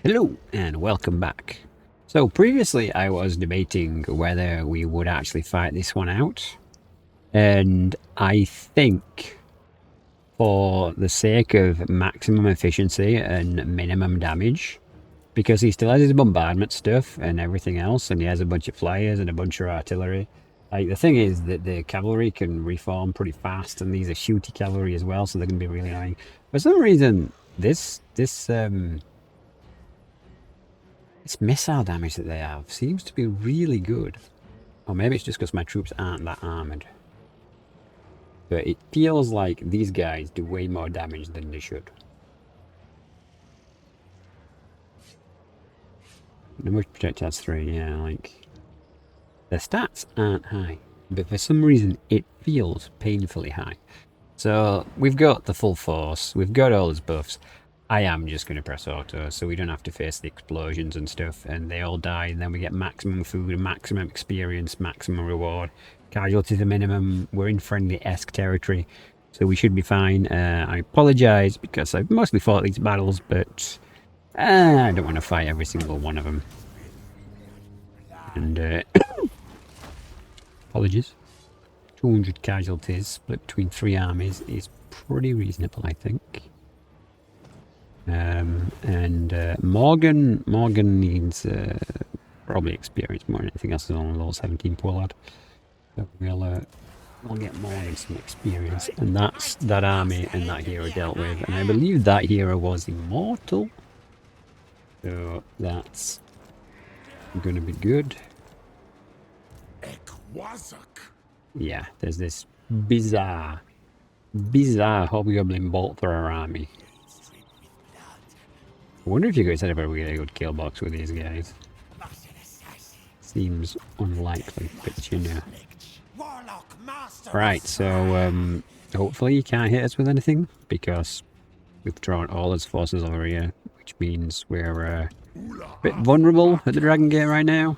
Hello and welcome back. So previously I was debating whether we would actually fight this one out, and I think for the sake of maximum efficiency and minimum damage, because he still has his bombardment stuff and everything else, and he has a bunch of flyers and a bunch of artillery. Like, the thing is that the cavalry can reform pretty fast, and these are shooty cavalry as well, so they're going to be really annoying. For some reason, this missile damage that they have seems to be really good. Or maybe it's just because my troops aren't that armoured. But it feels like these guys do way more damage than they should. Number of projectiles 3, yeah, like... their stats aren't high, but for some reason it feels painfully high. So we've got the full force, we've got all his buffs. I am just going to press auto, so we don't have to face the explosions and stuff, and they all die, and then we get maximum food, maximum experience, maximum reward. Casualties are minimum, we're in friendly-esque territory, so we should be fine. I apologise, because I've mostly fought these battles, but I don't want to fight every single one of them. And, apologies. 200 casualties split between 3 armies is pretty reasonable, I think. Morgan needs probably experience more than anything else. Is only level 17, poor lad. So we'll get Morgan some experience, and that's that army and that hero dealt with. And I believe that hero was immortal, so that's going to be good. Yeah, there's this bizarre hobgoblin bolt thrower army. I wonder if you guys had ever really good kill box with these guys. Seems unlikely, but you know. Right, so hopefully you can't hit us with anything, because we've drawn all his forces over here, which means we're a bit vulnerable at the Dragon Gate right now.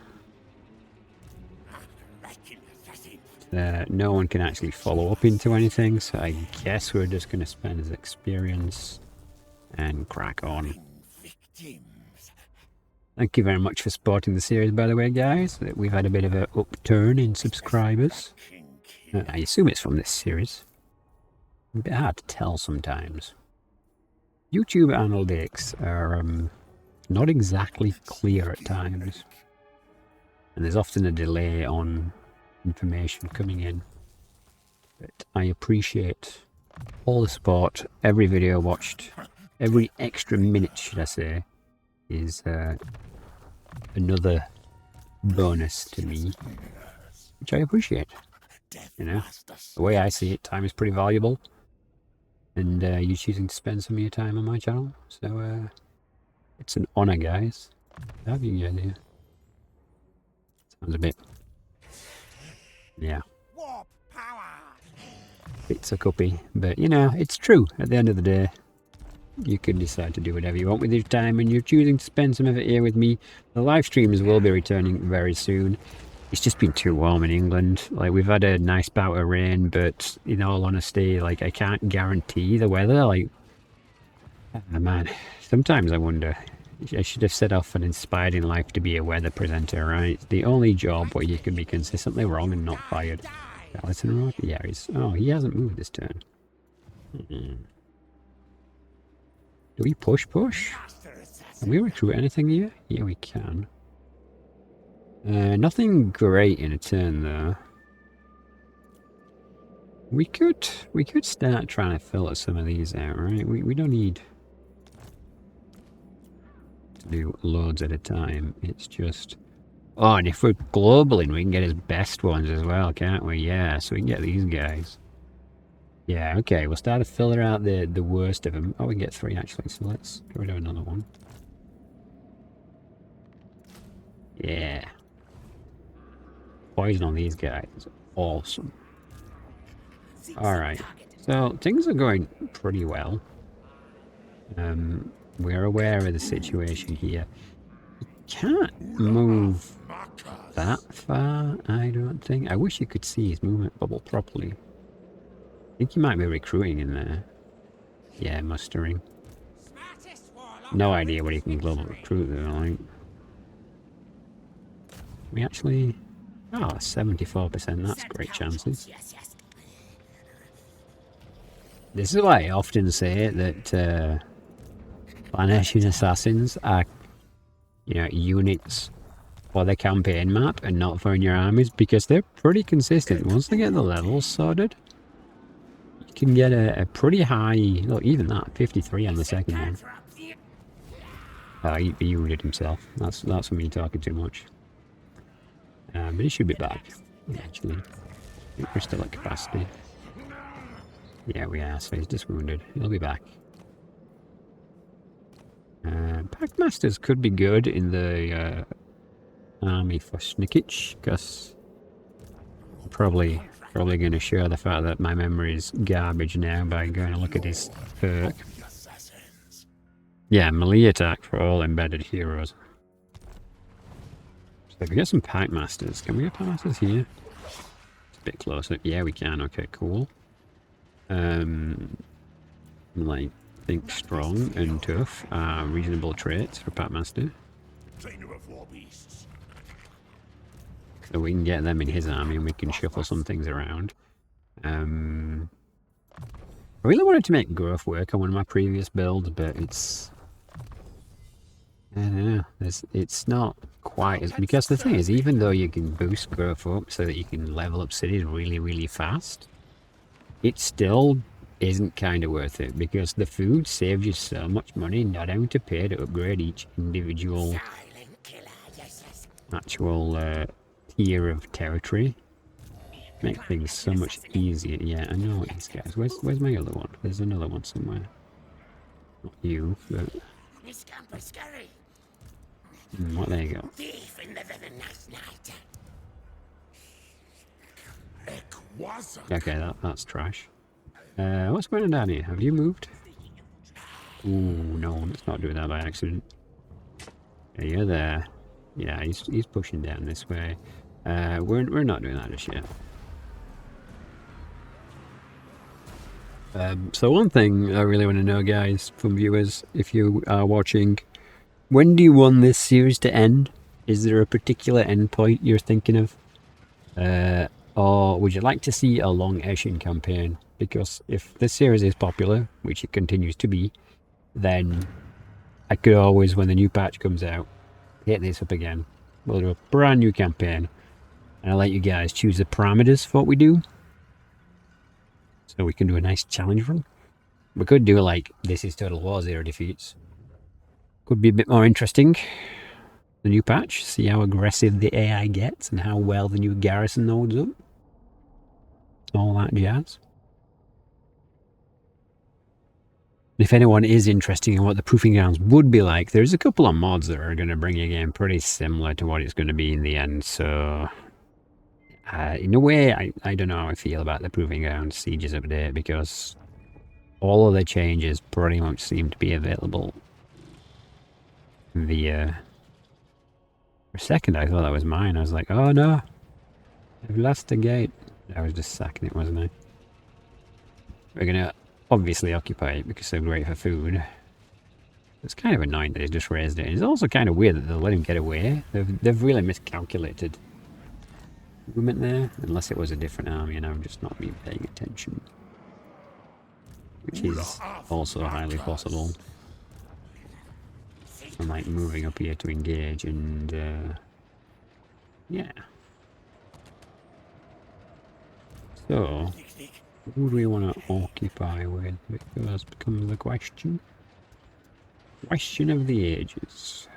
No one can actually follow up into anything, so I guess we're just going to spend his experience and crack on. Thank you very much for supporting the series, by the way, guys. We've had a bit of an upturn in subscribers. I assume it's from this series. A bit hard to tell sometimes. YouTube analytics are not exactly clear at times. And there's often a delay on information coming in. But I appreciate all the support. Every video watched, every extra minute, should I say, is another bonus to me, which I appreciate. You know, the way I see it, time is pretty valuable, and you choosing to spend some of your time on my channel, so it's an honour, guys, to have you guys here. Sounds a bit, yeah, bit suck-uppy, but you know, it's true. At the end of the day, you can decide to do whatever you want with your time, and you're choosing to spend some of it here with me. The live streams will be returning very soon. It's just been too warm in England. Like, we've had a nice bout of rain, but in all honesty, like, I can't guarantee the weather. Like, oh man, sometimes I wonder, I should have set off and inspired in life to be a weather presenter, right? It's the only job where you can be consistently wrong and not fired. Allison Road? Yeah, oh, he hasn't moved this turn. Do we push? Can we recruit anything here? Yeah, we can. Nothing great in a turn, though. We could start trying to filter some of these out, right? We don't need to do loads at a time. It's just... oh, and if we're globaling, we can get his best ones as well, can't we? Yeah, so we can get these guys. Yeah, okay, we'll start to filter out the worst of them. Oh, we can get 3 actually, so let's get rid of another one. Yeah. Poison on these guys. Awesome. Alright, so things are going pretty well. We're aware of the situation here. You can't move that far, I don't think. I wish you could see his movement bubble properly. I think he might be recruiting in there. Yeah, mustering. No idea what he can global recruit though, like. We actually... Oh, 74%, that's great chances. This is why I often say that Clan Eshin assassins are, you know, units for the campaign map and not for in your armies, because they're pretty consistent. Once they get the levels sorted, you can get a pretty high... Look, even that, 53 on the second one. Oh, he wounded himself. That's me talking too much. But he should be back, actually. I think we're still at capacity. Yeah, we are, so he's just wounded. He'll be back. Packmasters could be good in the army for Snickich, because I'm probably going to show the fact that my memory is garbage now by going to look at his perk. Yeah, melee attack for all embedded heroes. So if we get some Packmasters, can we get Packmasters here? It's a bit closer. Yeah, we can. Okay, cool. Like, think strong and tough are reasonable traits for Packmaster. So we can get them in his army and we can shuffle some things around. I really wanted to make growth work on one of my previous builds, but it's... I don't know, it's not quite as... Because the thing is, even though you can boost growth up so that you can level up cities really, really fast, it still isn't kind of worth it, because the food saves you so much money not having to pay to upgrade each individual actual tier of territory. Make things so much easier. Yeah, I know these guys. Where's my other one? There's another one somewhere. Not you, but... what, there you go. Okay, that's trash. What's going on down here? Have you moved? Ooh, no, let's not do that by accident. Yeah, you're there. Yeah, he's pushing down this way. We're not doing that just yet. So one thing I really want to know, guys, from viewers, if you are watching, when do you want this series to end? Is there a particular endpoint you're thinking of? Or would you like to see a long Eshin campaign? Because if this series is popular, which it continues to be, then I could always, when the new patch comes out, hit this up again. We'll do a brand new campaign, and I'll let you guys choose the parameters for what we do. So we can do a nice challenge run. We could do like, this is Total War 0 defeats. Could be a bit more interesting. The new patch, see how aggressive the AI gets and how well the new garrison holds up. All that jazz. If anyone is interested in what the Proving Grounds would be like, there's a couple of mods that are going to bring a game pretty similar to what it's going to be in the end. So, in a way, I don't know how I feel about the Proving Grounds Sieges update, because all of the changes pretty much seem to be available via... For a second I thought that was mine. I was like, oh no, I've lost the gate. I was just sacking it, wasn't I? We're going to obviously occupy it because they're great for food. It's kind of annoying that they just raised it. It's also kind of weird that they'll let him get away. They've really miscalculated movement there, unless it was a different army and I've just not been paying attention. Which is also highly possible. I'm like moving up here to engage and yeah. So, who do we want to occupy with? Because becomes the question. Question of the ages.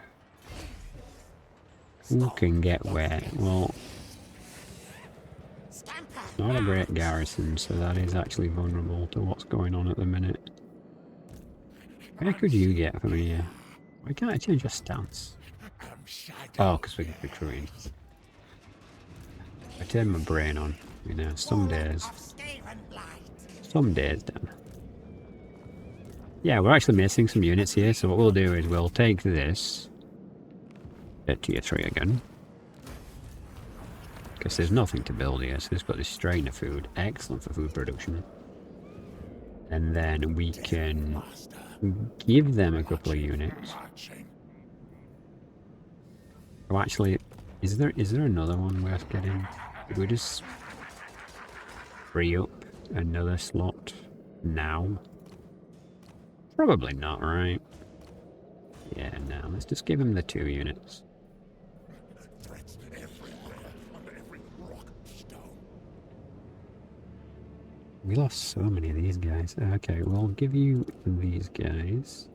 Who can get where? Well, not a great garrison, so that is actually vulnerable to what's going on at the minute. Where could you get from here? Why can't I change your stance? Oh, because we're recruiting. I turn my brain on. You know, some days done. Yeah, we're actually missing some units here, so what we'll do is we'll take this at tier 3 again. Because there's nothing to build here, so it's got this strain of food. Excellent for food production. And then we can give them a couple of units. Oh, actually, is there another one worth getting? Could we just free up another slot now? Probably not, right? Yeah, no, let's just give him the 2 units. We lost so many of these guys. Okay, we'll give you these guys.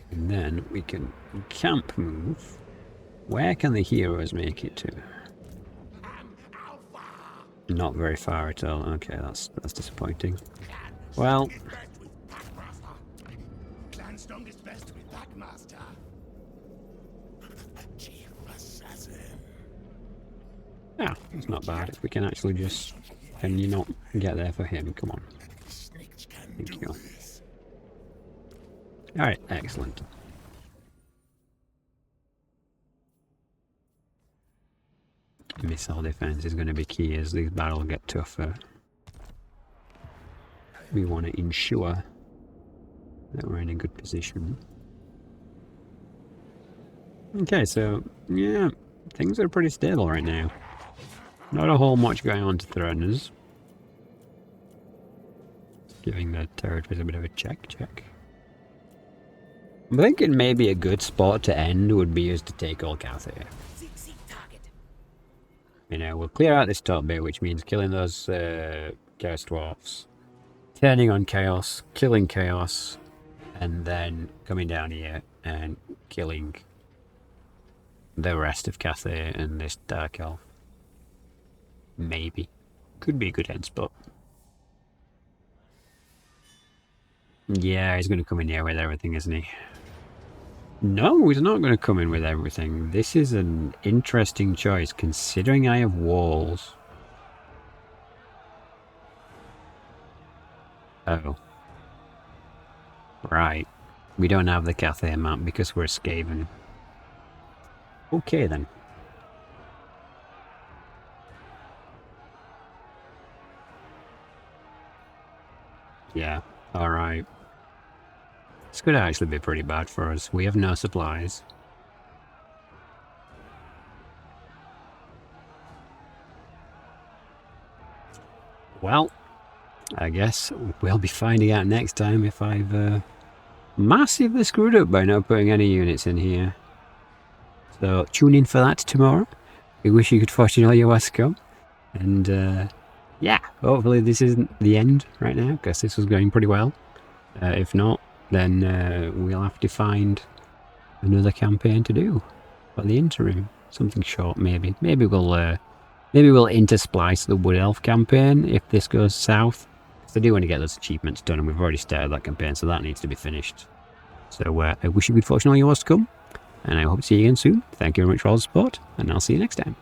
And then we can camp move. Where can the heroes make it to? Not very far at all. Okay, that's disappointing. Well, yeah, it's not bad. If we can actually just... Can you not get there for him? Come on. Thank you. Alright, excellent. Missile defense is going to be key as these battles get tougher. We want to ensure that we're in a good position. Okay, so, yeah, things are pretty stable right now. Not a whole much going on to threaten us. Giving the territories a bit of a check. I'm thinking maybe a good spot to end would be us to take all Cathay. You know, we'll clear out this top bit, which means killing those Chaos Dwarfs, turning on Chaos, killing Chaos, and then coming down here and killing the rest of Cathay and this Dark Elf. Maybe. Could be a good end spot. Yeah, he's going to come in here with everything, isn't he? No, he's not going to come in with everything. This is an interesting choice, considering I have walls. Oh. Right. We don't have the Cathay map because we're Skaven. Okay, then. Yeah, alright. This could actually be pretty bad for us. We have no supplies. Well, I guess we'll be finding out next time if I've massively screwed up by not putting any units in here. So tune in for that tomorrow. We wish you could fortune all your was come. And yeah, hopefully this isn't the end right now, because this was going pretty well. If not, then we'll have to find another campaign to do for the interim. Something short, maybe. Maybe we'll intersplice the Wood Elf campaign if this goes south. Because I do want to get those achievements done, and we've already started that campaign, so that needs to be finished. So I wish you good fortune all your was to come, and I hope to see you again soon. Thank you very much for all the support, and I'll see you next time.